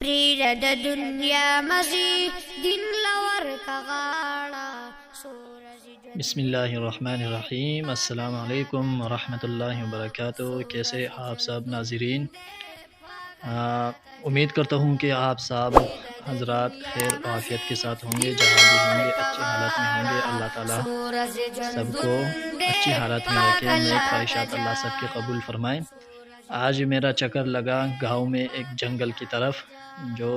پریږده د دنیا مزي دین لور کغاړه بسم اللہ الرحمن الرحیم۔ السلام علیکم ورحمۃ اللہ وبرکاتہ۔ کیسے آپ سب ناظرین؟ امید کرتا ہوں کہ آپ سب حضرات خیر و عافیت کے ساتھ ہوں گے، جہاں بھی ہوں گے اچھی حالت میں ہوں گے۔ اللہ تعالیٰ سب کو اچھی حالت میں رکھے، نیک خواہشات اللہ سب کے قبول فرمائیں۔ آج میرا چکر لگا گاؤں میں ایک جنگل کی طرف، جو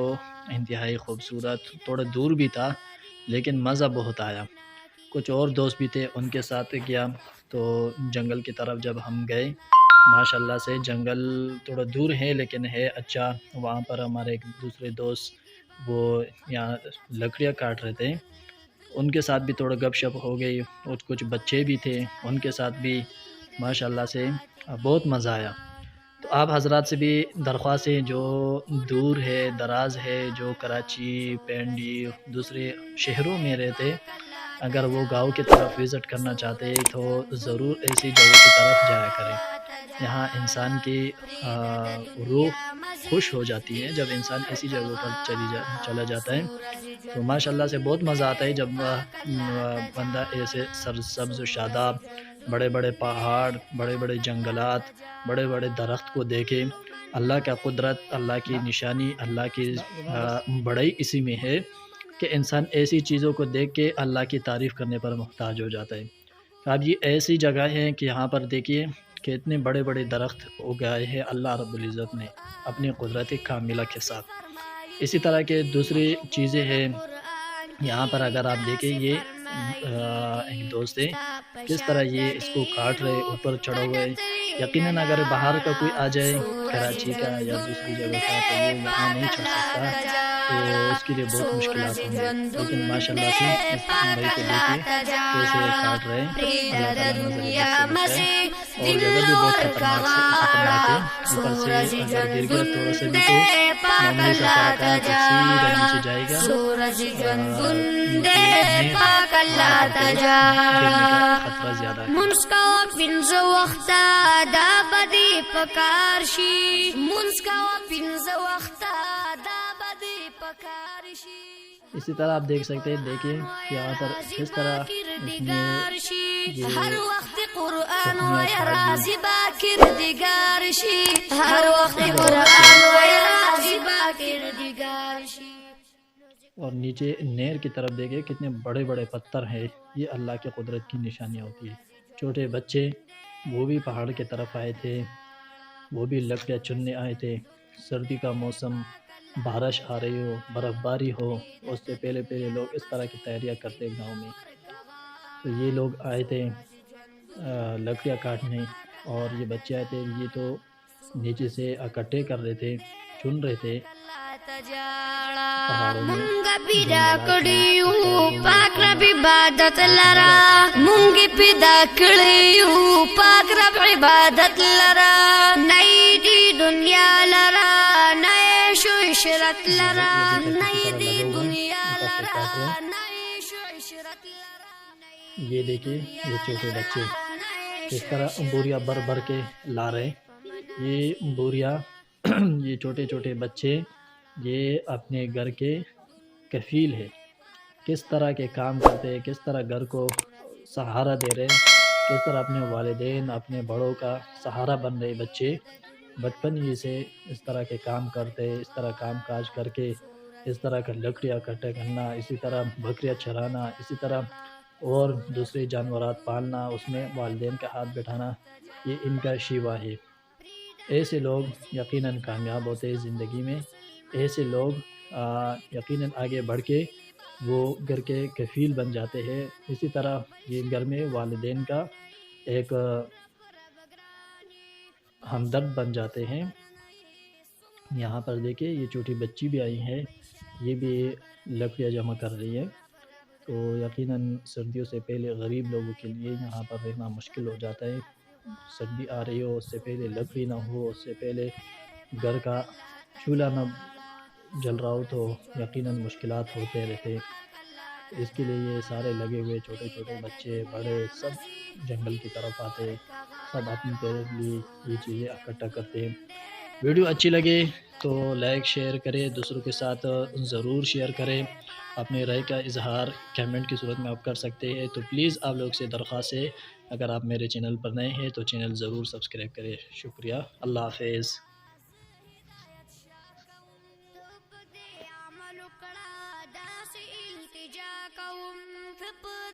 انتہائی خوبصورت، تھوڑا دور بھی تھا لیکن مزہ بہت آیا۔ کچھ اور دوست بھی تھے، ان کے ساتھ گیا تو جنگل کی طرف جب ہم گئے، ماشاءاللہ سے جنگل تھوڑا دور ہے لیکن ہے اچھا۔ وہاں پر ہمارے ایک دوسرے دوست وہ یہاں لکڑیاں کاٹ رہے تھے، ان کے ساتھ بھی تھوڑا گپ شپ ہو گئی، اور کچھ بچے بھی تھے ان کے ساتھ بھی ماشاءاللہ سے بہت مزہ آیا۔ تو آپ حضرات سے بھی درخواست ہے، جو دور ہے دراز ہے، جو کراچی، پینڈی، دوسرے شہروں میں رہتے، اگر وہ گاؤں کی طرف وزٹ کرنا چاہتے ہیں تو ضرور ایسی جگہ کی طرف جایا کریں۔ یہاں انسان کی روح خوش ہو جاتی ہے جب انسان ایسی جگہوں پر چلا جاتا ہے، تو ماشاءاللہ سے بہت مزہ آتا ہے جب بندہ ایسے سرسبز و شاداب بڑے بڑے پہاڑ، بڑے بڑے جنگلات، بڑے بڑے درخت کو دیکھے۔ اللہ کا قدرت، اللہ کی نشانی، اللہ کی بڑائی اسی میں ہے کہ انسان ایسی چیزوں کو دیکھ کے اللہ کی تعریف کرنے پر محتاج ہو جاتا ہے۔ اب یہ ایسی جگہ ہے کہ یہاں پر دیکھیے کہ اتنے بڑے بڑے درخت اگائے ہیں اللہ رب العزت نے اپنی قدرت کاملہ کے ساتھ۔ اسی طرح کے دوسری چیزیں ہیں یہاں پر، اگر آپ دیکھیں یہ ایک دوست ہے، کس طرح یہ اس کو کاٹ رہے، اوپر چڑھا ہوا ہے۔ یقیناً اگر باہر کا کوئی آ جائے کراچی کا یا دوسری جگہ کا تو وہ یہاں نہیں چڑھ سکتا، تو اس کے لیے بہت مشکلات ہوں گی، لیکن ماشاءاللہ سے اس بھائی کو دیکھیے کیسے کاٹ رہے ہیں۔ اللہ تعالیٰ نظر بد سے بچائے، اور جگہ بھی بہت خطرناک ہے، اوپر سے اگر گر گیا تھوڑا سا بھی تو معمولی سا فرق ہے تو سیدھا نیچے جائے گا، خطرہ زیادہ ہے۔ اسی طرح آپ دیکھ سکتے ہیں، دیکھیں کہ یہاں پر کس طرح اس نے ہر وقت قرآن و راضی با کردگار شی، ہر وقت قرآن و راضی با کردگار شی۔ اور نیچے نہر کی طرف دیکھیں کتنے بڑے بڑے پتھر ہیں، یہ اللہ کے قدرت کی نشانیاں ہوتی ہیں۔ چھوٹے بچے وہ بھی پہاڑ کی طرف آئے تھے، وہ بھی لکڑیاں چننے آئے تھے۔ سردی کا موسم، بارش آ رہی ہو، برف باری ہو، اس سے پہلے لوگ اس طرح کی تیاریاں کرتے گاؤں میں۔ تو یہ لوگ آئے تھے لکڑیاں کاٹنے، اور یہ بچے آئے تھے، یہ تو نیچے سے اکٹھے کر رہے تھے، چن رہے تھے پہاڑوں میں۔ مونگا پیدا کړیو پاک رب عبادت لرا، مونگی پیدا کړیو پاک رب عبادت لرا، نئی دی دنیا لرا، نئی شو عشرت لرا، نئی دی دنیا لرا، نئی شو عشرت لرا۔ یہ دیکھیے یہ چھوٹے بچے اس طرح بوریاں بھر بھر کے لا رہے، یہ بوریاں یہ چھوٹے چھوٹے بچے یہ اپنے گھر کے کفیل ہے، کس طرح کے کام کرتے ہیں، کس طرح گھر کو سہارا دے رہے، کس طرح اپنے والدین، اپنے بڑوں کا سہارا بن رہے بچے۔ بچپن ہی سے اس طرح کے کام کرتے، اس طرح کام کاج کر کے اس طرح کا لکڑیاں اکٹھا کرنا، اسی طرح بکریاں چرانا، اسی طرح اور دوسرے جانورات پالنا، اس میں والدین کا ہاتھ بٹھانا، یہ ان کا شیوا ہے۔ ایسے لوگ یقیناً کامیاب ہوتے ہیں زندگی میں، ایسے لوگ یقیناً آگے بڑھ کے وہ گھر کے کفیل بن جاتے ہیں۔ اسی طرح یہ گھر میں والدین کا ایک ہمدرد بن جاتے ہیں۔ یہاں پر دیکھیں یہ چھوٹی بچی بھی آئی ہے، یہ بھی لکڑیاں جمع کر رہی ہے۔ تو یقیناً سردیوں سے پہلے غریب لوگوں کے لیے یہاں پر رہنا مشکل ہو جاتا ہے، سردی آ رہی ہو، اس سے پہلے لکڑی نہ ہو، اس سے پہلے گھر کا چولہا نہ جل رہا ہو، تو یقیناً مشکلات ہوتے رہتے۔ اس کے لیے یہ سارے لگے ہوئے چھوٹے چھوٹے بچے بڑے سب جنگل کی طرف آتے، سب اپنے لیے یہ چیزیں اکٹھا کرتے ہیں۔ ویڈیو اچھی لگے تو لائک شیئر کریں، دوسروں کے ساتھ ضرور شیئر کریں، اپنے رائے کا اظہار کمنٹ کی صورت میں آپ کر سکتے ہیں۔ تو پلیز آپ لوگ سے درخواست ہے، اگر آپ میرے چینل پر نئے ہیں تو چینل ضرور سبسکرائب کریں۔ شکریہ، اللہ حافظ۔ عمل کړه داسې التجا